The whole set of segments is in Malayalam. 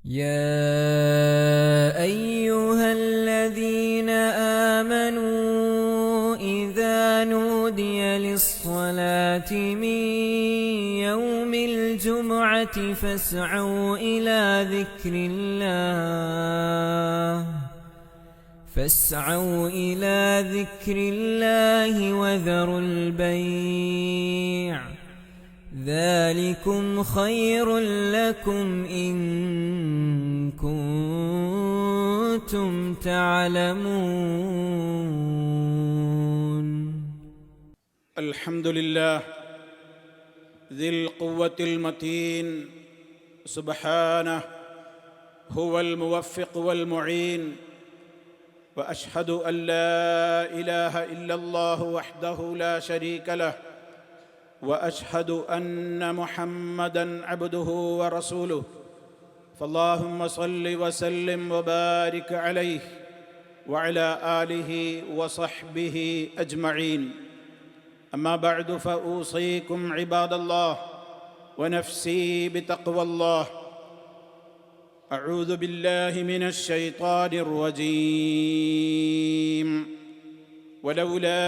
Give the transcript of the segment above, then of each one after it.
يا أيها الذين آمنوا إذا نودي للصلاة من يوم الجمعة فاسعوا إلى ذكر الله وذروا البيع ذلكم خير لكم إن كنتم تعلمون. الحمد لله ذي القوة المتين سبحانه هو الموفق والمعين، وأشهد أن لا إله إلا الله وحده لا شريك له، وأشهد أن محمدًا عبده ورسوله، فاللهم صل وسلم وبارك عليه وعلى آله وصحبه أجمعين. أما بعد، فأوصيكم عباد الله ونفسي بتقوى الله. أعوذ بالله من الشيطان الرجيم. ولولا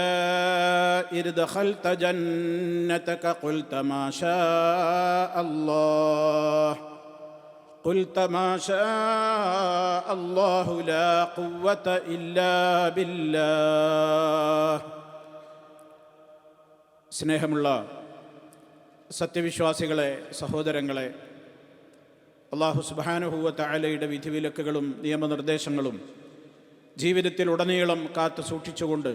إذ دخلت جنتك قلت ما شاء الله لا قوة إلا بالله. സ്നേഹമുള്ള സത്യവിശ്വാസികളെ, സഹോദരങ്ങളെ, അല്ലാഹു സുബ്ഹാനഹു വ തആലയുടെ വിധിവിലക്കുകളും നിയമനിർദ്ദേശങ്ങളും ജീവിതത്തിൽ ഉടനീളം കാത്തു സൂക്ഷിച്ചുകൊണ്ട്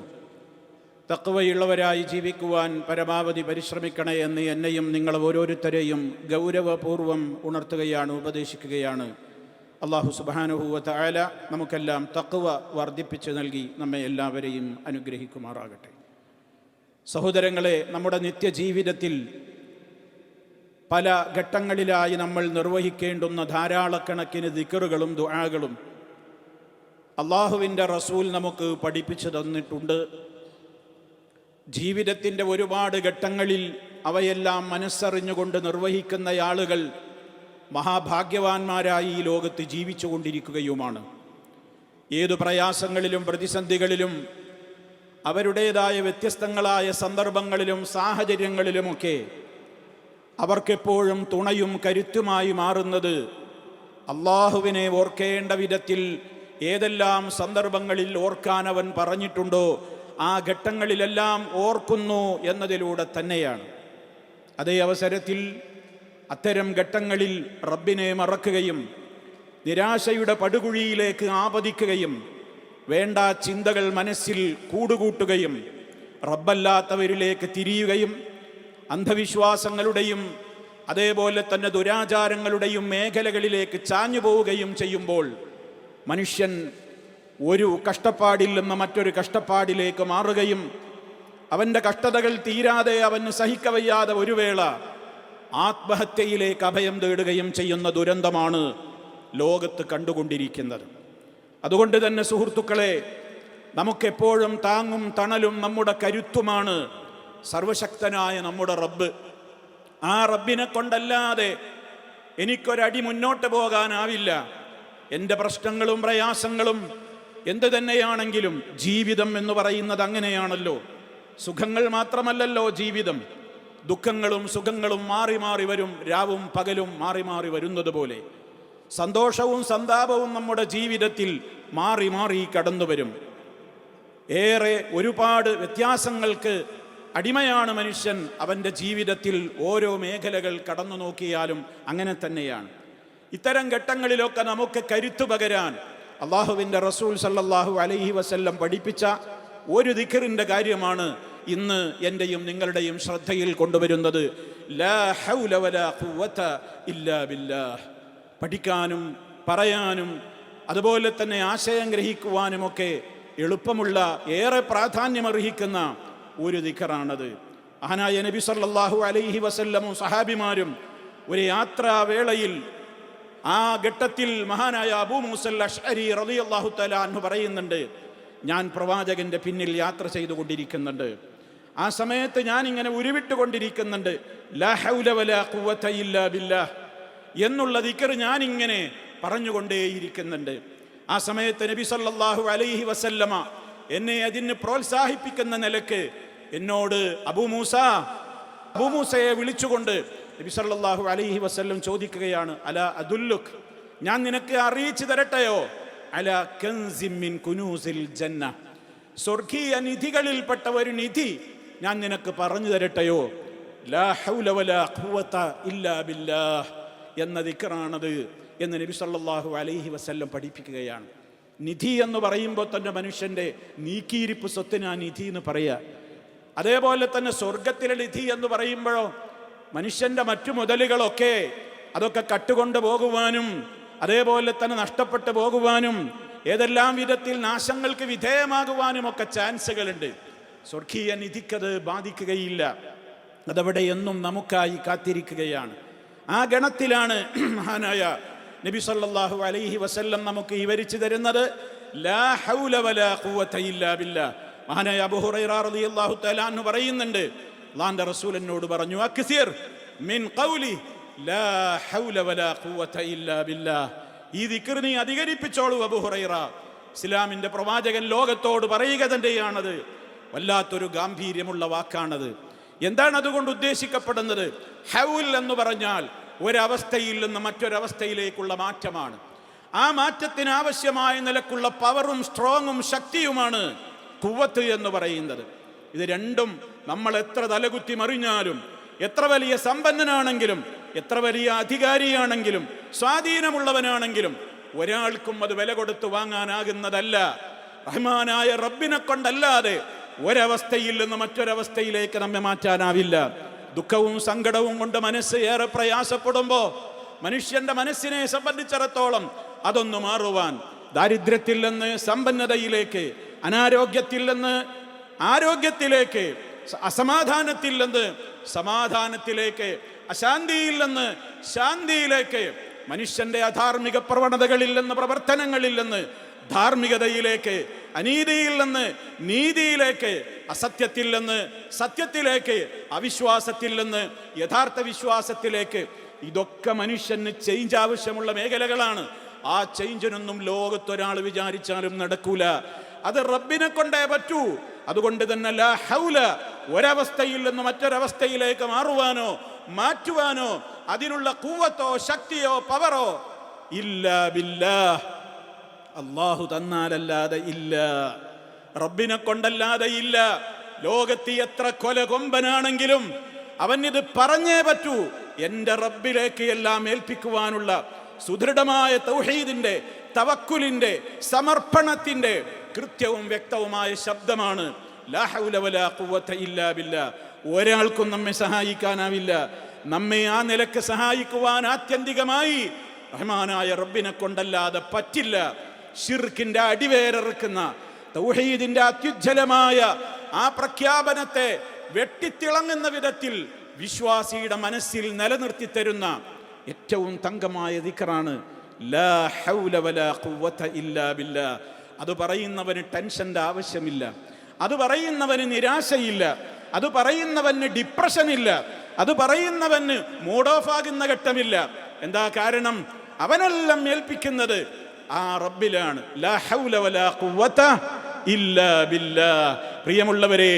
തഖ്വയുള്ളവരായി ജീവിക്കുവാൻ പരമാവധി പരിശ്രമിക്കണേ എന്ന് എന്നെയും നിങ്ങൾ ഓരോരുത്തരെയും ഗൗരവപൂർവ്വം ഉണർത്തുകയാണ്, ഉപദേശിക്കുകയാണ്. അല്ലാഹു സുബ്ഹാനഹു വ തആല നമുക്കെല്ലാം തഖ്വ വർദ്ധിപ്പിച്ച് നൽകി നമ്മെ എല്ലാവരെയും അനുഗ്രഹിക്കുമാറാകട്ടെ. സഹോദരങ്ങളെ, നമ്മുടെ നിത്യജീവിതത്തിൽ പല ഘട്ടങ്ങളിലായി നമ്മൾ നിർവഹിക്കേണ്ടുന്ന ധാരാളക്കണക്കിന് ദിക്റുകളും ദുആകളും അള്ളാഹുവിൻ്റെ റസൂൽ നമുക്ക് പഠിപ്പിച്ചു തന്നിട്ടുണ്ട്. ജീവിതത്തിൻ്റെ ഒരുപാട് ഘട്ടങ്ങളിൽ അവയെല്ലാം മനസ്സറിഞ്ഞുകൊണ്ട് നിർവഹിക്കുന്ന ആളുകൾ മഹാഭാഗ്യവാന്മാരായി ഈ ലോകത്ത് ജീവിച്ചു കൊണ്ടിരിക്കുകയുമാണ്. ഏതു പ്രയാസങ്ങളിലും പ്രതിസന്ധികളിലും അവരുടേതായ വ്യത്യസ്തങ്ങളായ സന്ദർഭങ്ങളിലും സാഹചര്യങ്ങളിലുമൊക്കെ അവർക്കെപ്പോഴും തുണയും കരുത്തുമായി മാറുന്നത് അള്ളാഹുവിനെ ഓർക്കേണ്ട വിധത്തിൽ ഏതെല്ലാം സന്ദർഭങ്ങളിൽ ഓർക്കാൻ അവൻ പറഞ്ഞിട്ടുണ്ടോ ആ ഘട്ടങ്ങളിലെല്ലാം ഓർക്കുന്നു എന്നതിലൂടെ തന്നെയാണ്. അതേ അവസരത്തിൽ അത്തരം ഘട്ടങ്ങളിൽ റബ്ബിനെ മറക്കുകയും നിരാശയുടെ പടുകുഴിയിലേക്ക് ആപതിക്കുകയും വേണ്ട ചിന്തകൾ മനസ്സിൽ കൂടുകൂട്ടുകയും റബ്ബല്ലാത്തവരിലേക്ക് തിരിയുകയും അന്ധവിശ്വാസങ്ങളുടെയും അതേപോലെ തന്നെ ദുരാചാരങ്ങളുടെയും മേഖലകളിലേക്ക് ചാഞ്ഞു പോവുകയും ചെയ്യുമ്പോൾ മനുഷ്യൻ ഒരു കഷ്ടപ്പാടിൽ നിന്ന് മറ്റൊരു കഷ്ടപ്പാടിലേക്ക് മാറുകയും അവൻ്റെ കഷ്ടതകൾ തീരാതെ അവന് സഹിക്കവയ്യാതെ ഒരു വേള ആത്മഹത്യയിലേക്ക് അഭയം തേടുകയും ചെയ്യുന്ന ദുരന്തമാണ് ലോകത്ത് കണ്ടുകൊണ്ടിരിക്കുന്നത്. അതുകൊണ്ട് തന്നെ സുഹൃത്തുക്കളെ, നമുക്കെപ്പോഴും താങ്ങും തണലും നമ്മുടെ കരുത്തുമാണ് സർവശക്തനായ നമ്മുടെ റബ്ബ്. ആ റബ്ബിനെ കൊണ്ടല്ലാതെ എനിക്കൊരടി മുന്നോട്ട് പോകാനാവില്ല. എൻ്റെ പ്രശ്നങ്ങളും പ്രയാസങ്ങളും എന്തു തന്നെയാണെങ്കിലും ജീവിതം എന്ന് പറയുന്നത് അങ്ങനെയാണല്ലോ. സുഖങ്ങൾ മാത്രമല്ലല്ലോ ജീവിതം, ദുഃഖങ്ങളും സുഖങ്ങളും മാറി മാറി വരും. രാവും പകലും മാറി മാറി വരുന്നത് പോലെ സന്തോഷവും സന്താപവും നമ്മുടെ ജീവിതത്തിൽ മാറി മാറി കടന്നു വരും. ഏറെ ഒരുപാട് വ്യത്യാസങ്ങൾക്ക് അടിമയാണ് മനുഷ്യൻ. അവൻ്റെ ജീവിതത്തിൽ ഓരോ മേഖലകൾ കടന്നു നോക്കിയാലും അങ്ങനെ തന്നെയാണ്. ഇത്തരം ഘട്ടങ്ങളിലൊക്കെ നമുക്ക് കരുത്തു പകരാൻ അള്ളാഹുവിൻ്റെ റസൂൽ സല്ലല്ലാഹു അലൈഹി വസല്ലം പഠിപ്പിച്ച ഒരു ദിക്റിൻ്റെ കാര്യമാണ് ഇന്ന് എൻ്റെയും നിങ്ങളുടെയും ശ്രദ്ധയിൽ കൊണ്ടുവരുന്നത്. ലാ ഹൗല വലാ ഖുവത ഇല്ലാ ബില്ലാഹ്. പഠിക്കാനും പറയാനും അതുപോലെ തന്നെ ആശയം ഗ്രഹിക്കുവാനുമൊക്കെ എളുപ്പമുള്ള, ഏറെ പ്രാധാന്യമർഹിക്കുന്ന ഒരു ദിക്റാണത്. മഹാനായ നബി സല്ലല്ലാഹു അലൈഹി വസല്ലമും സഹാബിമാരും ഒരു യാത്രാവേളയിൽ ആ ഘട്ടത്തിൽ മഹാനായ അബൂ മൂസൽ അശ്അരി റളിയല്ലാഹു തആല അൻഹു പറയുന്നുണ്ട്, ഞാൻ പ്രവാചകന്റെ പിന്നിൽ യാത്ര ചെയ്തുകൊണ്ടിരിക്കുന്നുണ്ട്. ആ സമയത്ത് ഞാൻ ഇങ്ങനെ ഉരുവിട്ടുകൊണ്ടിരിക്കുന്നുണ്ട്, ലാ ഹൗല വലാ ഖുവത ഇല്ലാ ബില്ലാഹ് എന്നുള്ള ദിക്ർ ഞാനിങ്ങനെ പറഞ്ഞുകൊണ്ടേയിരിക്കുന്നുണ്ട്. ആ സമയത്ത് നബി സല്ലല്ലാഹു അലൈഹി വസല്ലമ എന്നെ അതിന് പ്രോത്സാഹിപ്പിക്കുന്ന നിലക്ക് എന്നോട് അബൂമൂസയെ വിളിച്ചുകൊണ്ട് നബി സല്ലല്ലാഹു അലൈഹി വസല്ലം ചോദിക്കുകയാണ്, അലാ അദുല്ലുക്, ഞാൻ നിനക്ക് അറിയിച്ചു തരട്ടെയോ, അലാ കൻസിൻ മിൻ കുനൂസിൽ ജന്ന, സ്വർഗീയ നിധികളിൽപ്പെട്ട ഒരു നിധി ഞാൻ നിനക്ക് പറഞ്ഞു തരട്ടെയോ. ലാ ഹൗല വലാ ഖുവത ഇല്ലാ ബില്ലാഹ് എന്ന ദിക്റാണത് എന്ന് നബി സല്ലല്ലാഹു അലൈഹി വസല്ലം പഠിപ്പിക്കുകയാണ്. നിധി എന്ന് പറയുമ്പോൾ തന്നെ മനുഷ്യൻ്റെ നീക്കിയിരിപ്പ് സ്വത്തിന് ആ നിധി എന്ന് പറയുക. അതേപോലെ തന്നെ സ്വർഗത്തിലെ നിധി എന്ന് പറയുമ്പോഴോ മനുഷ്യൻ്റെ മറ്റു മുതലുകളൊക്കെ അതൊക്കെ കട്ടുകൊണ്ട് പോകുവാനും അതേപോലെ തന്നെ നഷ്ടപ്പെട്ടു പോകുവാനും ഏതെല്ലാം വിധത്തിൽ നാശങ്ങൾക്ക് വിധേയമാകുവാനും ഒക്കെ ചാൻസുകളുണ്ട്. സ്വർഗീയ നിധിക്കത് ബാധിക്കുകയില്ല. അതവിടെ എന്നും നമുക്കായി കാത്തിരിക്കുകയാണ്. ആ ഗണത്തിലാണ് മഹാനായ നബി സല്ലല്ലാഹു അലൈഹി വസല്ലം നമുക്ക് വിവരിച്ചു തരുന്നത് ലാ ഹൗല വലാ ഖുവത ഇല്ലാ ബില്ലാഹ്. മഹാനായ അബൂ ഹുറൈറ റളിയല്ലാഹു തആല അൻഹു പറയുന്നുണ്ട്, അല്ലാഹുവിന്റെ റസൂൽ എന്നോട് പറഞ്ഞു, അക്സിർ മിൻ ഖൗലി ലാ ഹൗല വലാ ഖുവത ഇല്ലാ ബില്ലാഹ്. ഈ ദിക്ർ നീ അധികരിപ്പിച്ചോളൂ അബൂ ഹുറൈറ. ഇസ്ലാമിന്റെ പ്രവാചകൻ ലോകത്തോട് പറയുക തന്നെയാണത്. വല്ലാത്തൊരു ഗാംഭീര്യമുള്ള വാക്കാണത്. എന്താണ് അതുകൊണ്ട് ഉദ്ദേശിക്കപ്പെടുന്നത്? ഹൗൽ എന്ന് പറഞ്ഞാൽ ഒരവസ്ഥയിൽ നിന്ന് മറ്റൊരവസ്ഥയിലേക്കുള്ള മാറ്റമാണ്. ആ മാറ്റത്തിന് ആവശ്യമായ നിലക്കുള്ള പവറും സ്ട്രോങ്ങും ശക്തിയുമാണ് ഖുവത്ത് എന്ന് പറയുന്നത്. ഇത് രണ്ടും നമ്മൾ എത്ര തലകുത്തി മറിഞ്ഞാലും, എത്ര വലിയ സമ്പന്നനാണെങ്കിലും, എത്ര വലിയ അധികാരിയാണെങ്കിലും, സ്വാധീനമുള്ളവനാണെങ്കിലും ഒരാൾക്കും അത് വില കൊടുത്തു വാങ്ങാനാകുന്നതല്ല. റഹ്മാനായ റബ്ബിനെ കൊണ്ടല്ലാതെ ഒരവസ്ഥയിൽ നിന്ന് മറ്റൊരവസ്ഥയിലേക്ക് നമ്മെ മാറ്റാനാവില്ല. ദുഃഖവും സങ്കടവും കൊണ്ട് മനസ്സ് ഏറെ പ്രയാസപ്പെടുമ്പോൾ മനുഷ്യന്റെ മനസ്സിനെ സംബന്ധിച്ചിടത്തോളം അതൊന്നു മാറുവാൻ, ദാരിദ്ര്യത്തിൽ നിന്ന് സമ്പന്നതയിലേക്ക്, അനാരോഗ്യത്തിൽ നിന്ന് ആരോഗ്യത്തിലേക്ക്, അസമാധാനത്തിൽ നിന്ന് സമാധാനത്തിലേക്ക്, അശാന്തിയിൽ നിന്ന് ശാന്തിയിലേക്ക്, മനുഷ്യന്റെ അധാർമിക പ്രവണതകളിൽ നിന്ന് പ്രവർത്തനങ്ങളിൽ നിന്ന് ധാർമ്മികതയിലേക്ക്, അനീതിയിൽ നിന്ന് നീതിയിലേക്ക്, അസത്യത്തിൽ നിന്ന് സത്യത്തിലേക്ക്, അവിശ്വാസത്തിൽ നിന്ന് യഥാർത്ഥ വിശ്വാസത്തിലേക്ക്, ഇതൊക്കെ മനുഷ്യന് ചേഞ്ച് ആവശ്യമുള്ള മേഖലകളാണ്. ആ ചേഞ്ചിനൊന്നും ലോകത്തൊരാൾ വിചാരിച്ചാലും നടക്കൂല. അത് റബ്ബിനെ കൊണ്ടേ പറ്റൂ. അതുകൊണ്ട് തന്നെ ലാ ഹൗല, ഒരവസ്ഥയിൽ നിന്ന് മറ്റൊരവസ്ഥയിലേക്ക് മാറുവാനോ മാറ്റുവാനോ അതിനുള്ള ഖുവത്തോ ശക്തിയോ പവറോ ഇല്ലാ ബില്ലാഹ്, അല്ലാഹു തന്നാലല്ലാതെ ഇല്ല, റബ്ബിനെ കൊണ്ടല്ലാതെ ഇല്ല. ലോകത്ത് എത്ര കൊലകൊമ്പനാണെങ്കിലും അവനിത് പറഞ്ഞേ പറ്റൂ. എൻ്റെ റബ്ബിലേക്ക് എല്ലാം ഏൽപ്പിക്കുവാനുള്ള സുദൃഢമായ തൗഹീദിന്റെ, തവക്കുലിന്റെ, സമർപ്പണത്തിന്റെ കൃത്യവും വ്യക്തവുമായ ശബ്ദമാണ് ലാ ഹൗല വലാ ഖുവത ഇല്ലാ ബില്ലാഹ്. ഒരാൾക്കും നമ്മെ സഹായിക്കാനാവില്ല. നമ്മെ ആ നിലക്ക് സഹായിക്കുവാൻ ആത്യന്തികമായി റഹ്മാനായ റബ്ബിനെ കൊണ്ടല്ലാതെ പറ്റില്ല. ശിർക്കിന്റെ അടിവേരറുക്കുന്ന തൗഹീദിന്റെ അത്യുജ്വലമായ ആ പ്രഖ്യാപനത്തെ വെട്ടിത്തിളങ്ങുന്ന വിധത്തിൽ വിശ്വാസിയുടെ മനസ്സിൽ നിലനിർത്തി തരുന്ന ഏറ്റവും തങ്കമായ ദിക്റാണ് ലാ ഹൗല വലാ ഖുവത ഇല്ലാ ബില്ലാഹ്. അത് പറയുന്നവന് ടെൻഷന്റെ ആവശ്യമില്ല. അത് പറയുന്നവന് നിരാശയില്ല. അത് പറയുന്നവന് ഡിപ്രഷൻ ഇല്ല. അത് പറയുന്നവന് മൂഡ് ഓഫ് ആകുന്ന ഘട്ടമില്ല. എന്താ കാരണം? അവനെല്ലാം ഏൽപ്പിക്കുന്നത് ആ റബ്ബിലാണ്. ലാ ഹൗല വലാ ഖുവത ഇല്ലാ ബില്ലാഹ്. പ്രിയമുള്ളവരെ,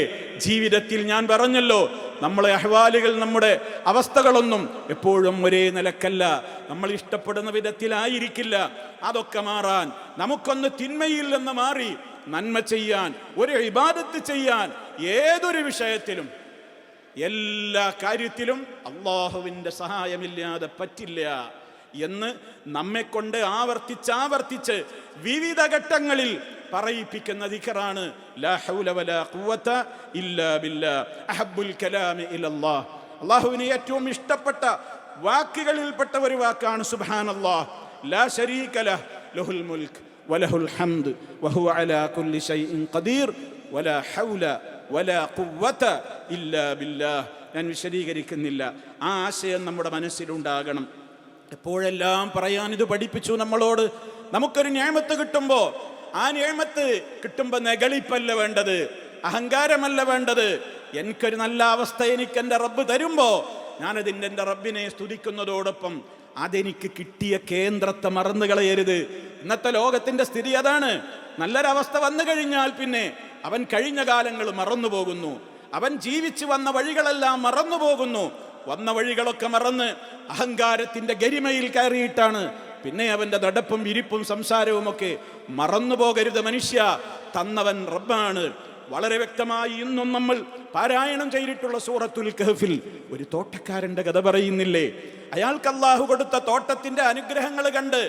ജീവിതത്തിൽ ഞാൻ പറഞ്ഞല്ലോ, നമ്മളെ അഹ്വാലുകൾ, നമ്മുടെ അവസ്ഥകളൊന്നും എപ്പോഴും ഒരേ നിലക്കല്ല, നമ്മൾ ഇഷ്ടപ്പെടുന്ന വിധത്തിലായിരിക്കില്ല. അതൊക്കെ മാറാൻ, നമുക്കൊന്ന് തിന്മയിൽ നിന്ന് മാറി നന്മ ചെയ്യാൻ, ഒരു ഇബാദത്ത് ചെയ്യാൻ, ഏതൊരു വിഷയത്തിലും എല്ലാ കാര്യത്തിലും അല്ലാഹുവിൻ്റെ സഹായമില്ലാതെ പറ്റില്ല എന്ന് നമ്മെക്കൊണ്ട് ആവർത്തിച്ച് വിവിധ ഘട്ടങ്ങളിൽ പറയിപ്പിക്കുന്ന ദിക്റാണ് ലാ ഹൗല വലാ ഖുവത ഇല്ലാ ബില്ലാഹ്. അഹബ്ബുൽ കലാമി ഇലല്ലാഹ്. അല്ലാഹുവിന് ഏറ്റവും ഇഷ്ടപ്പെട്ട വാക്കുകളിൽപ്പെട്ട ഒരു വാക്കാണ് സുബ്ഹാനല്ലാഹ്. ലാ ശരീക ലഹ്, ലഹുൽ മുൽക്ക് വലഹുൽ ഹംദ് വഹുവ അലാ കുല്ലി ഷൈഇൻ ഖദീർ വലാ ഹൗല വലാ ഖുവത ഇല്ലാ ബില്ലാഹ്. ഞാൻ വിശദീകരിക്കുന്നില്ല. ആ ആശയം നമ്മുടെ മനസ്സിലുണ്ടാകണം. എപ്പോഴെല്ലാം പറയാൻ ഇത് പഠിപ്പിച്ചു നമ്മളോട്. നമുക്കൊരു നിഅമത്ത് കിട്ടുമ്പോൾ ആ നിഅമത്ത് കിട്ടുമ്പോൾ നെകളിപ്പല്ല വേണ്ടത്, അഹങ്കാരമല്ല വേണ്ടത്. എനിക്കൊരു നല്ല അവസ്ഥ എനിക്ക് എൻ്റെ റബ്ബ് തരുമ്പോൾ ഞാനതിൻ്റെ എൻ്റെ റബ്ബിനെ സ്തുതിക്കുന്നതോടൊപ്പം അതെനിക്ക് കിട്ടിയ കേന്ദ്രത്തെ മറന്നു കളയരുത്. ഇന്നത്തെ ലോകത്തിന്റെ സ്ഥിതി അതാണ്. നല്ലൊരവസ്ഥ വന്നു കഴിഞ്ഞാൽ പിന്നെ അവൻ കഴിഞ്ഞ കാലങ്ങൾ മറന്നു പോകുന്നു, അവൻ ജീവിച്ചു വന്ന വഴികളെല്ലാം മറന്നു പോകുന്നു. വന്ന വഴികളൊക്കെ മറന്ന് അഹങ്കാരത്തിന്റെ ഗരിമയിൽ കയറിയിട്ടാണ് പിന്നെ അവന്റെ നടപ്പും ഇരിപ്പും സംസാരവും ഒക്കെ. മറന്നു പോകരുത് മനുഷ്യ, തന്നവൻ റബ്ബാണ്. വളരെ വ്യക്തമായി ഇന്നും നമ്മൾ പാരായണം ചെയ്തിട്ടുള്ള സൂറത്തുൽ കഹ്ഫിൽ ഒരു തോട്ടക്കാരന്റെ കഥ പറയുന്നില്ലേ? അയാൾക്ക് അല്ലാഹു കൊടുത്ത തോട്ടത്തിന്റെ അനുഗ്രഹങ്ങൾ കണ്ട്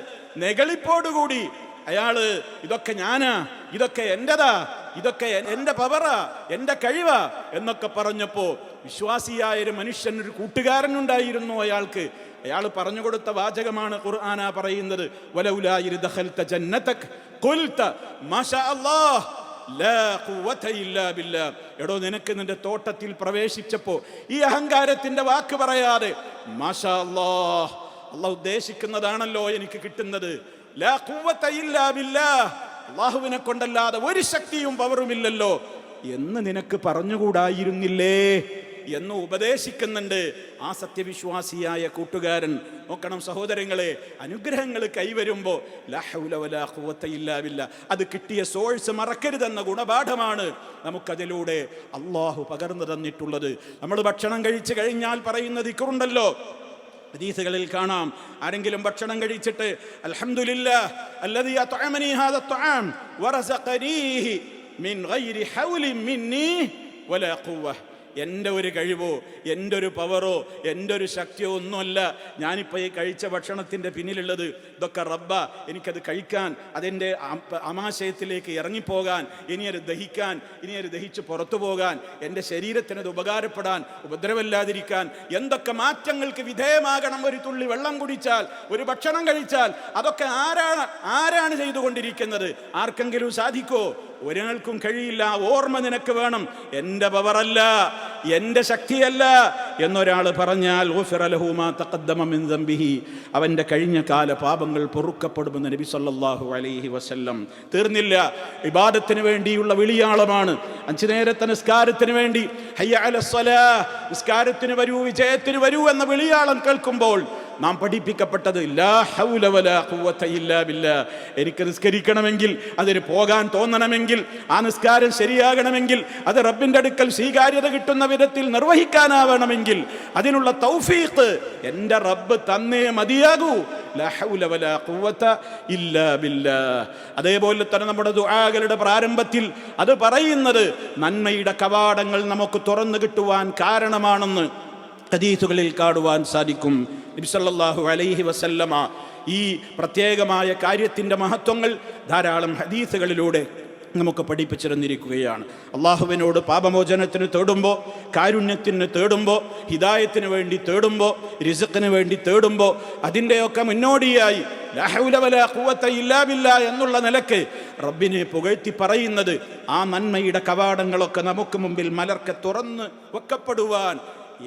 നെകളിപ്പോടുകൂടി അയാള് ഇതൊക്കെ ഞാനാ, ഇതൊക്കെ എന്റെതാ, ഇതൊക്കെ എന്റെ പവറാ, എന്റെ കഴിവാ എന്നൊക്കെ പറഞ്ഞപ്പോ വിശ്വാസിയായ ഒരു മനുഷ്യൻ, ഒരു കൂട്ടുകാരനുണ്ടായിരുന്നു അയാൾക്ക്. അയാൾ പറഞ്ഞു കൊടുത്ത വാചകമാണ് ഖുർആന പറയുന്നത്, വലൗലാ ഇദ് ദഖൽത ജന്നതക ഖുൽത മാഷാ അല്ലാഹ് ലാ ഖുവത ഇല്ലാ ബില്ലാ. എടോ, നിനക്ക് നിന്റെ തോട്ടത്തിൽ പ്രവേശിച്ചപ്പോ ഈ അഹങ്കാരത്തിന്റെ വാക്ക് പറയാതെ മാഷാ അല്ലാഹ്, അല്ലാഹ് ഉദ്ദേശിക്കുന്നതാണല്ലോ എനിക്ക് കിട്ടുന്നത്, ലാ ഖുവത ഇല്ലാ ബില്ലാ, അല്ലാഹുവിനെ കൊണ്ടല്ലാതെ ഒരു ശക്തിയും പവറുമില്ലല്ലോ എന്ന് നിനക്ക് പറഞ്ഞുകൂടായിരുന്നില്ലേ എന്ന് ഉപദേശിക്കുന്നുണ്ട് ആ സത്യവിശ്വാസിയായ കൂട്ടുകാരൻ. നോക്കണം സഹോദരങ്ങളെ, അനുഗ്രഹങ്ങൾ കൈവരുമ്പോൾ ലാ ഹൗല വലാ ഖുവത ഇല്ലാ ബില്ലാ, അത് കിട്ടിയ സോഴ്സ് മറക്കരുതെന്ന ഗുണപാഠമാണ് നമുക്കതിലൂടെ അള്ളാഹു പകർന്നു തന്നിട്ടുള്ളത്. നമ്മൾ ഭക്ഷണം കഴിച്ചു കഴിഞ്ഞാൽ പറയുന്ന ദിക്റുണ്ടല്ലോ, ഹദീസുകളിൽ കാണാം. ആരെങ്കിലും ഭക്ഷണം കഴിച്ചിട്ട് അൽഹംദുലില്ലാഹ് അല്ലദീ അത്അമനി ഹാദാ അത്അം വറസഖനീഹി മിൻ ഗൈരി ഹൗലിൻ മിന്നി വലാ ഖുവ്വ, എൻ്റെ ഒരു കഴിവോ എൻ്റെ ഒരു പവറോ എൻ്റെ ഒരു ശക്തിയോ ഒന്നുമല്ല ഞാനിപ്പോൾ ഈ കഴിച്ച ഭക്ഷണത്തിൻ്റെ പിന്നിലുള്ളത്. ഇതൊക്കെ റബ്ബ എനിക്കത് കഴിക്കാൻ, അതെൻ്റെ ആമാശയത്തിലേക്ക് ഇറങ്ങിപ്പോകാൻ, ഇനിയത് ദഹിക്കാൻ, ഇനിയത് ദഹിച്ച് പുറത്തു പോകാൻ, എൻ്റെ ശരീരത്തിനത് ഉപകാരപ്പെടാൻ, ഉപദ്രവമില്ലാതിരിക്കാൻ, എന്തൊക്കെ മാറ്റങ്ങൾക്ക് വിധേയമാകണം ഒരു തുള്ളി വെള്ളം കുടിച്ചാൽ, ഒരു ഭക്ഷണം കഴിച്ചാൽ, അതൊക്കെ ആരാണ് ചെയ്തുകൊണ്ടിരിക്കുന്നത്? ആർക്കെങ്കിലും സാധിക്കോ? ഒരാൾക്കും കഴിയില്ല. ഓർമ്മ നിനക്ക് വേണം, എൻ്റെ പവറല്ല, എൻ്റെ ശക്തിയല്ല എന്നൊരാൾ പറഞ്ഞാൽ അവൻ്റെ കഴിഞ്ഞ കാല പാപങ്ങൾ പൊറുക്കപ്പെടുമെന്ന് നബി സല്ലല്ലാഹു അലൈഹി വസല്ലം. തീർന്നില്ല, ഇബാദത്തിന് വേണ്ടിയുള്ള വിളിയാളമാണ്. 5 നേരത്തെ നിസ്കാരത്തിന് വേണ്ടി ഹയ്യ അലസ്സലാഹ്, നിസ്കാരത്തിന് വരൂ, വിജയത്തിന് വരൂ എന്ന വിളിയാളം കേൾക്കുമ്പോൾ നാം പഠിപ്പിക്കപ്പെട്ടത് ലാ ഹൗല വലാ ഖുവത ഇല്ലാ ബില്ലാ. എനിക്ക് നിസ്കരിക്കണമെങ്കിൽ, അതിന് പോകാൻ തോന്നണമെങ്കിൽ, ആ നിസ്കാരം ശരിയാകണമെങ്കിൽ, അത് റബ്ബിൻ്റെ അടുക്കൽ സ്വീകാര്യത കിട്ടുന്ന വിധത്തിൽ നിർവഹിക്കാനാവണമെങ്കിൽ അതിനുള്ള തൗഫീഖ് എൻ്റെ റബ്ബ് തന്നേ മതിയാകൂ. ലാ ഹൗല വലാ ഖുവത ഇല്ലാ ബില്ലാ. അതേപോലെ തന്നെ നമ്മുടെ ദുആകളുടെ പ്രാരംഭത്തിൽ അത് പറയുന്നത് നന്മയുടെ കവാടങ്ങൾ നമുക്ക് തുറന്നു കിട്ടുവാൻ കാരണമാണെന്ന് ഹദീസുകളിൽ കാണുവാൻ സാധിക്കും. നബി സല്ലല്ലാഹു അലൈഹി വസല്ലമ ഈ പ്രത്യേകമായ കാര്യത്തിൻ്റെ മഹത്വങ്ങൾ ധാരാളം ഹദീസുകളിലൂടെ നമുക്ക് പഠിപ്പിച്ചിരുന്നിരിക്കുകയാണ്. അള്ളാഹുവിനോട് പാപമോചനത്തിന് തേടുമ്പോൾ, കാരുണ്യത്തിന് തേടുമ്പോൾ, ഹിദായത്തിന് വേണ്ടി തേടുമ്പോൾ, റിസ്ഖിന് വേണ്ടി തേടുമ്പോൾ, അതിൻ്റെയൊക്കെ മുന്നോടിയായി ലാ ഹൗല വലാ ഖുവത ഇല്ലാ ബില്ലാ എന്നുള്ള നിലക്ക് റബ്ബിനെ പുകഴ്ത്തി പറയുന്നത് ആ നന്മയുടെ കവാടങ്ങളൊക്കെ നമുക്ക് മുമ്പിൽ മലർക്കെ തുറന്ന് വെക്കപ്പെടുവാൻ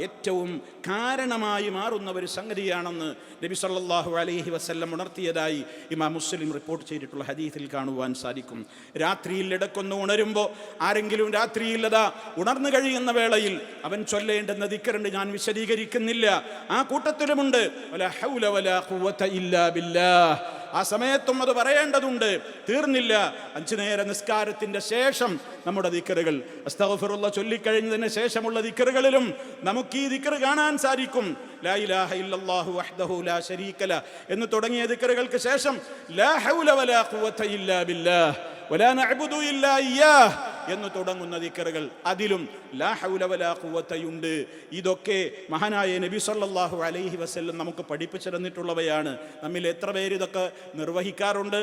ഏറ്റവും കാരണമായി മാറുന്ന ഒരു സംഗതിയാണെന്ന് നബി സല്ലല്ലാഹു അലൈഹി വസല്ലം ഉണർത്തിയതായി ഇമാം മുസ്ലിം റിപ്പോർട്ട് ചെയ്തിട്ടുള്ള ഹദീസിൽ കാണുവാൻ സാധിക്കും. രാത്രിയിൽ ഇടക്കൊന്ന് ഉണരുമ്പോൾ, ആരെങ്കിലും രാത്രിയിൽ അതാ ഉണർന്നു കഴിയുന്ന വേളയിൽ അവൻ ചൊല്ലേണ്ടുന്ന ദിക്റുണ്ട്, ഞാൻ വിശദീകരിക്കുന്നില്ല. ആ കൂട്ടത്തിലുമുണ്ട് വലാ ഹൗല വലാ ഖുവത ഇല്ലാ ബില്ലാഹ്. ആ സമയത്തും അത് പറയേണ്ടതുണ്ട്. തീർന്നില്ല, 5 നേര നിസ്കാരത്തിൻ്റെ ശേഷം നമ്മുടെ ദിക്റുകൾ, അസ്തഗ്ഫിറുല്ലാഹ് ചൊല്ലിക്കഴിഞ്ഞതിന് ശേഷമുള്ള ദിക്റുകളിലും നമുക്ക് ഈ ദിക്ർ കാണാൻ സാധിക്കും. ലാ ഇലാഹ ഇല്ലല്ലാഹു വഹ്ദഹു ലാ ശരീക ലഹ് എന്ന് തുടങ്ങിയ ദിക്റുകൾക്ക് ശേഷം ലാ ഹൗല വലാ ഖുവത ഇല്ലാ ബില്ലാഹ് വലാ നഅ്ബുദു ഇല്ലാ ഇയ്യാഹ് എന്ന് തുടങ്ങുന്ന ദിക്റുകൾ, അതിലും ലാ ഹൗല വലാ ഖുവതയുണ്ട്. ഇതൊക്കെ മഹാനായ നബി സല്ലല്ലാഹു അലൈഹി വസല്ലം നമുക്ക് പഠിപ്പിച്ചു തന്നിട്ടുള്ളവയാണ്. നമ്മിൽ എത്ര പേര് ഇതൊക്കെ നിർവഹിക്കാറുണ്ട്?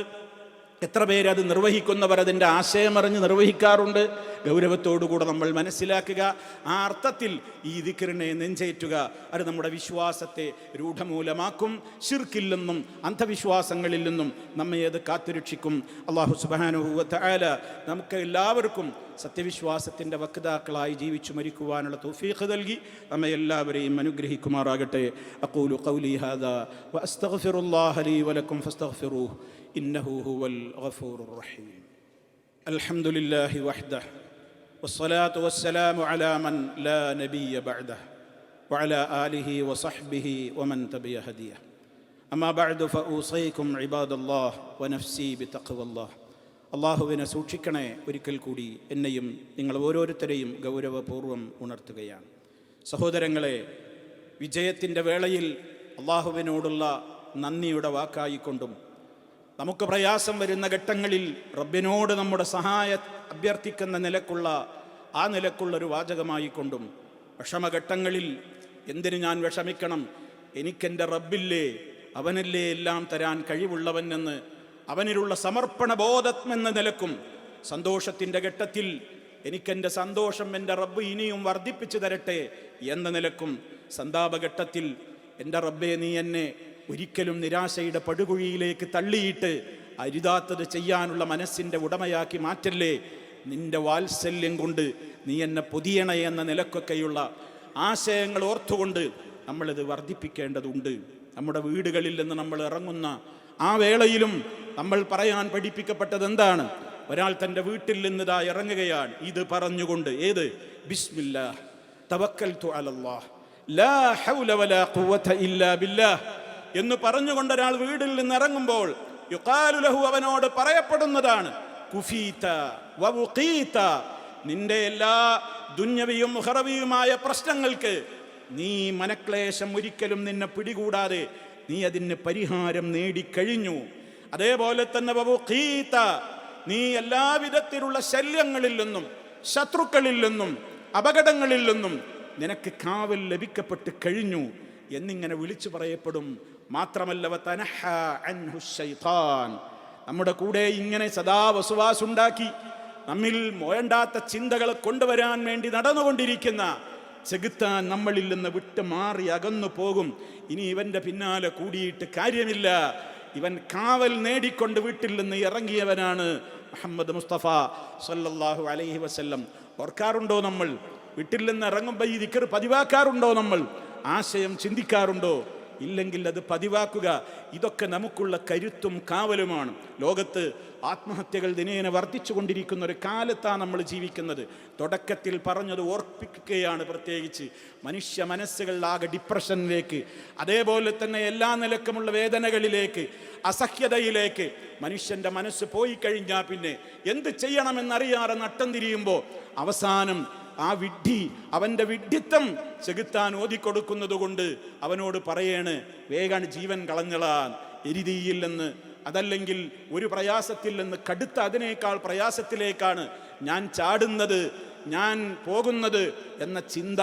എത്ര പേര് അത് നിർവഹിക്കുന്നവർ അതിൻ്റെ ആശയമറിഞ്ഞ് നിർവഹിക്കാറുണ്ട്? ഗൗരവത്തോടുകൂടെ നമ്മൾ മനസ്സിലാക്കുക. ആ അർത്ഥത്തിൽ ഈ ദിക്റിനെ നെഞ്ചേറ്റുക. അത് നമ്മുടെ വിശ്വാസത്തെ രൂഢമൂലമാക്കും. ശിർക്കിൽ നിന്നും അന്ധവിശ്വാസങ്ങളിൽ നിന്നും നമ്മെ അത് കാത്തുരക്ഷിക്കും. അല്ലാഹു സുബ്ഹാനഹു വ തആല നമുക്ക് എല്ലാവർക്കും സത്യവിശ്വാസത്തിൻ്റെ വക്താക്കളായി ജീവിച്ചു മരിക്കുവാനുള്ള തൗഫീഖ് നൽകി നമ്മെ എല്ലാവരെയും അനുഗ്രഹിക്കുമാറാകട്ടെ. അഖൂലു ഖൗലി ഹാദാ വ അസ്തഗ്ഫിറുല്ലാഹ ലീ വലക്കും ഫസ്തഗ്ഫിറൂഹു ഇന്നഹു ഹുവൽ ഗഫൂറുർ റഹീം. അൽഹംദുലില്ലാഹി വഹ്ദഹു വസ്സലാത്തു വസ്സലാമു അലാ മൻ ലാ നബിയ്യ ബഅദഹു വഅലാ ആലിഹി വസഹ്ബിഹി വമൻ തബിഅ ഹദിയഹു. അമ്മാ ബഅദു ഫഊസീകും ഇബാദല്ലാഹ് വനഫ്സി ബിതഖ്വല്ലാഹ്. അള്ളാഹുവിനെ സൂക്ഷിക്കണേ. ഒരിക്കൽ കൂടി എന്നെയും നിങ്ങൾ ഓരോരുത്തരെയും ഗൗരവപൂർവ്വം ഉണർത്തുകയാണ്. സഹോദരങ്ങളെ, വിജയത്തിൻ്റെ വേളയിൽ അള്ളാഹുവിനോടുള്ള നന്ദിയുടെ വാക്കായിക്കൊണ്ടും നമുക്ക് പ്രയാസം വരുന്ന ഘട്ടങ്ങളിൽ റബ്ബിനോട് നമ്മുടെ സഹായം അഭ്യർത്ഥിക്കുന്ന നിലക്കുള്ളൊരു വാചകമായിക്കൊണ്ടും വിഷമഘട്ടങ്ങളിൽ എന്തിന് ഞാൻ വിഷമിക്കണം, എനിക്കെൻ്റെ റബ്ബില്ലേ, അവനല്ലേ എല്ലാം തരാൻ കഴിവുള്ളവൻ എന്ന് അവനിലുള്ള സമർപ്പണ ബോധം എന്ന നിലക്കും, സന്തോഷത്തിൻ്റെ ഘട്ടത്തിൽ എനിക്കെൻ്റെ സന്തോഷം എൻ്റെ റബ്ബ് ഇനിയും വർദ്ധിപ്പിച്ചു തരട്ടെ എന്ന നിലക്കും, സന്താപഘട്ടത്തിൽ എൻ്റെ റബ്ബേ നീ എന്നെ ഒരിക്കലും നിരാശയുടെ പടുകുഴിയിലേക്ക് തള്ളിയിട്ട് അരുതാത്തത് ചെയ്യാനുള്ള മനസ്സിൻ്റെ ഉടമയാക്കി മാറ്റല്ലേ, നിൻ്റെ വാത്സല്യം കൊണ്ട് നീ എന്നെ പൊതിയണേ എന്ന നിലക്കൊക്കെയുള്ള ആശയങ്ങൾ ഓർത്തുകൊണ്ട് നമ്മളിത് വർദ്ധിപ്പിക്കേണ്ടതുണ്ട്. നമ്മുടെ വീടുകളിൽ നിന്ന് നമ്മൾ ഇറങ്ങുന്ന ആ വേളയിലും നമ്മൾ പറയാൻ പഠിപ്പിക്കപ്പെട്ടത് എന്താണ്? ഒരാൾ തൻ്റെ വീട്ടിൽ നിന്നിതാ ഇറങ്ങുകയാണ്, ഇത് പറഞ്ഞുകൊണ്ട്, ഏത്? ബിസ്മില്ലാഹ് തവക്കൽതു അലല്ലാഹ് ലാ ഹൗല വലാ ഖുവത ഇല്ലാ ബില്ലാഹ് എന്ന് പറഞ്ഞുകൊണ്ട് ഒരാൾ വീട്ടിൽ നിന്ന് ഇറങ്ങുമ്പോൾ യുഖാലു ലഹു, അവനോട് പറയപ്പെടുന്നതാണ്, കുഫീത വവുഖീത, നിന്റെ എല്ലാ ദുന്യവിയും ഉഖറവിയുമായ പ്രശ്നങ്ങൾക്ക് നീ മനക്ലേശം ഒരിക്കലും നിന്നെ പിടികൂടാതെ നീ അതിന് പരിഹാരം നേടിക്കഴിഞ്ഞു. അതേപോലെ തന്നെ വവുഖീത, നീ എല്ലാവിധത്തിലുള്ള ശല്യങ്ങളിൽ നിന്നും ശത്രുക്കളിൽ നിന്നും അപകടങ്ങളിൽ നിന്നും നിനക്ക് കാവൽ ലഭിക്കപ്പെട്ട് കഴിഞ്ഞു എന്നിങ്ങനെ വിളിച്ചു പറയപ്പെടും. മാത്രമല്ല വതനഹ അൻഹു ശൈത്താൻ, നമ്മുടെ കൂടെ ഇങ്ങനെ സദാ വസ്വാസുണ്ടാക്കി നമ്മിൽ വേണ്ടാത്ത ചിന്തകളെ കൊണ്ടുവരാൻ വേണ്ടി നടന്നുകൊണ്ടിരിക്കുന്ന ചെകുത്താൻ നമ്മളിൽ നിന്ന് വിട്ട് മാറി അകന്നു പോകും. ഇനി ഇവൻ്റെ പിന്നാലെ കൂടിയിട്ട് കാര്യമില്ല, ഇവൻ കാവൽ നേടിക്കൊണ്ട് വീട്ടിൽ നിന്ന് ഇറങ്ങിയവനാണ് മുഹമ്മദ് മുസ്തഫ സല്ലല്ലാഹു അലൈഹി വസല്ലം. ഓർക്കാറുണ്ടോ നമ്മൾ? വീട്ടിൽ നിന്ന് ഇറങ്ങുമ്പോൾ ഈ ദിക്ർ പതിവാക്കാറുണ്ടോ നമ്മൾ? ആശയം ചിന്തിക്കാറുണ്ടോ? ഇല്ലെങ്കിൽ അത് പതിവാക്കുക. ഇതൊക്കെ നമുക്കുള്ള കരുത്തും കാവലുമാണ്. ലോകത്ത് ആത്മഹത്യകൾ ദിനേന വർദ്ധിച്ചു കൊണ്ടിരിക്കുന്ന ഒരു കാലത്താണ് നമ്മൾ ജീവിക്കുന്നത്. തുടക്കത്തിൽ പറഞ്ഞത് ഓർപ്പിക്കുകയാണ്. പ്രത്യേകിച്ച് മനുഷ്യ മനസ്സുകളിലാകെ ഡിപ്രഷനിലേക്ക്, അതേപോലെ തന്നെ എല്ലാ നിലക്കുമുള്ള വേദനകളിലേക്ക്, അസഹ്യതയിലേക്ക് മനുഷ്യൻ്റെ മനസ്സ് പോയി കഴിഞ്ഞാൽ പിന്നെ എന്ത് ചെയ്യണമെന്നറിയാതെ നട്ടം തിരിയുമ്പോൾ അവസാനം ആ വിഡ്ഢി, അവൻ്റെ വിഡ്ഢിത്തം ചെകുത്താൻ ഓതിക്കൊടുക്കുന്നത് കൊണ്ട് അവനോട് പറയേണ്, വേഗം ജീവൻ കളഞ്ഞളാൻ, എരിതിയിൽ നിന്ന്, അതല്ലെങ്കിൽ ഒരു പ്രയാസത്തിൽ നിന്ന് കടുത്ത അതിനേക്കാൾ പ്രയാസത്തിലേക്കാണ് ഞാൻ ചാടുന്നത്, ഞാൻ പോകുന്നത് എന്ന ചിന്ത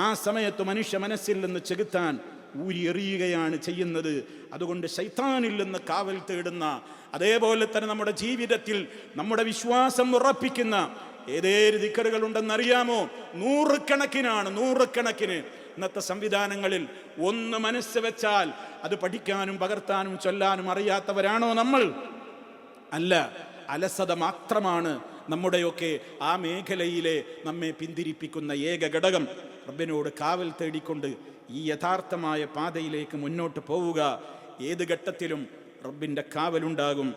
ആ സമയത്ത് മനുഷ്യ മനസ്സിൽ നിന്ന് ചെകുത്താൻ ഊരിയെറിയുകയാണ് ചെയ്യുന്നത്. അതുകൊണ്ട് ശൈത്താനിൽ നിന്ന് കാവൽ തേടുന്ന, അതേപോലെ തന്നെ നമ്മുടെ ജീവിതത്തിൽ നമ്മുടെ വിശ്വാസം ഉറപ്പിക്കുന്ന ഏതേത് ദിക്റുകൾ ഉണ്ടെന്നറിയാമോ? നൂറുകണക്കിന്. ഇന്നത്തെ സംവിധാനങ്ങളിൽ ഒന്ന് മനസ്സ് വെച്ചാൽ അത് പഠിക്കാനും പകർത്താനും ചൊല്ലാനും അറിയാത്തവരാണോ നമ്മൾ? അല്ല, അലസത മാത്രമാണ് നമ്മുടെയൊക്കെ ആ മേഖലയിലെ നമ്മെ പിന്തിരിപ്പിക്കുന്ന ഏക ഘടകം. റബ്ബിനോട് കാവൽ തേടിക്കൊണ്ട് ഈ യഥാർത്ഥമായ പാതയിലേക്ക് മുന്നോട്ട് പോവുക. ഏത് ഘട്ടത്തിലും റബ്ബിൻ്റെ കാവലുണ്ടാകും.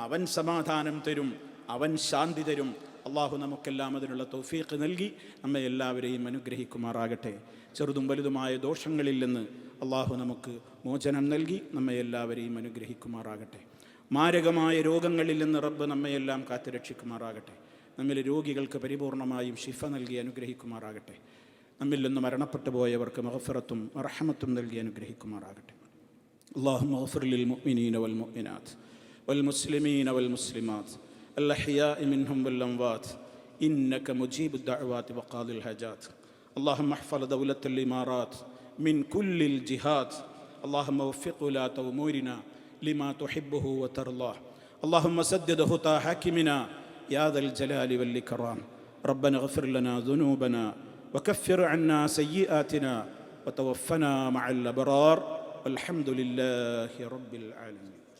അവൻ സമാധാനം തരും, അവൻ ശാന്തി തരും. അള്ളാഹു നമുക്കെല്ലാം അതിനുള്ള തൗഫീഖ് നൽകി നമ്മെ എല്ലാവരെയും അനുഗ്രഹിക്കുമാറാകട്ടെ. ചെറുതും വലുതുമായ ദോഷങ്ങളിൽ നിന്ന് അള്ളാഹു നമുക്ക് മോചനം നൽകി നമ്മെ എല്ലാവരെയും അനുഗ്രഹിക്കുമാറാകട്ടെ. മാരകമായ രോഗങ്ങളിൽ നിന്ന് റബ്ബ് നമ്മയെല്ലാം കാത്തുരക്ഷിക്കുമാറാകട്ടെ. നമ്മിലെ രോഗികൾക്ക് പരിപൂർണമായും ശിഫ നൽകി അനുഗ്രഹിക്കുമാറാകട്ടെ. നമ്മിൽ നിന്ന് മരണപ്പെട്ടു പോയവർക്ക് മഗ്ഫിറത്തും റഹ്മത്തും നൽകി അനുഗ്രഹിക്കുമാറാകട്ടെ. അല്ലാഹുമ്മ ഗ്ഫിർ ലിൽ മുഅ്മിനീന വൽ മുഅ്മിനാത്ത് വൽ മുസ്ലിമീന വൽ മുസ്ലിമാത്ത് الأحياء منهم والأموات إنك مجيب الدعوات وقاضي الحاجات. اللهم احفظ دولة الإمارات من كل الجهات. اللهم وفق ولاة أمورنا لما تحبه وترضاه. اللهم سدد خطى حاكمنا يا ذا الجلال والإكرام. ربنا اغفر لنا ذنوبنا وكفر عنا سيئاتنا وتوفنا مع الأبرار والحمد لله رب العالمين.